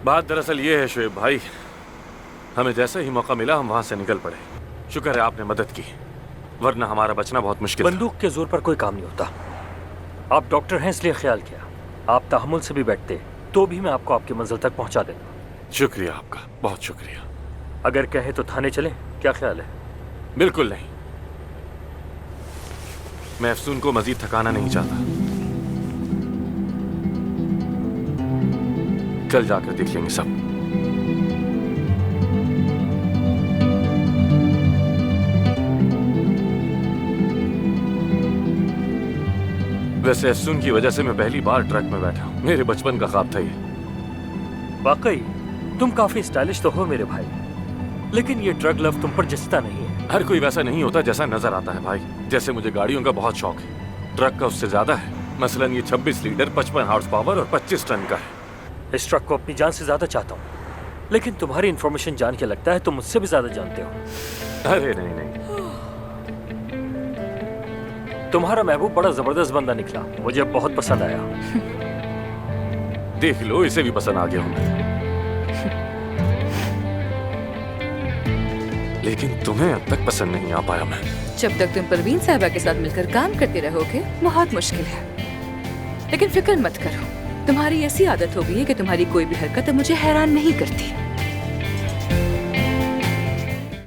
बात दरअसल ये है शोएब भाई, हमें जैसे ही मौका मिला हम वहां से निकल पड़े। शुक्र है आपने मदद की, वरना हमारा बचना बहुत मुश्किल था। बंदूक के जोर पर कोई काम नहीं होता। आप डॉक्टर हैं इसलिए ख्याल किया। आप तहम्मुल से भी बैठते तो भी मैं आपको आपकी मंजिल तक पहुंचा देता। शुक्रिया आपका, बहुत शुक्रिया। अगर कहे तो थाने चलें, क्या ख्याल है? बिल्कुल नहीं, मैं अफसून को मजीद थकाना नहीं चाहता। कल जाकर देख लेंगे सब। वैसे अफसून की वजह से मैं पहली बार ट्रक में बैठा हूं। मेरे बचपन का ख्वाब था ये। वाकई तुम काफी स्टाइलिश तो हो मेरे भाई, लेकिन ये ड्रग लव तुम पर जचता नहीं है। हर कोई वैसा नहीं होता जैसा नजर आता है भाई। जैसे मुझे गाड़ियों का बहुत शौक है, ट्रक का उससे ज्यादा है। मसलन ये 26 लीटर 55 हॉर्स पावर और 25 टन का है। इस ट्रक को अपनी जान से ज्यादा चाहता हूँ, लेकिन तुम्हारी इन्फॉर्मेशन जान के लगता है तुम मुझसे भी ज्यादा जानते हो। अरे नहीं नहीं, तुम्हारा महबूब बड़ा जबरदस्त बंदा निकला, मुझे बहुत पसंद आया। देख लो इसे भी पसंद आ गया हूं मैं। लेकिन तुम्हें अब तक पसंद नहीं आ पाया मैं। जब तक तुम परवीन साहिबा के साथ मिलकर काम करते रहोगे बहुत मुश्किल है। लेकिन फिक्र मत करो, तुम्हारी ऐसी आदत हो गई है कि तुम्हारी कोई भी हरकत अब मुझे हैरान नहीं करती।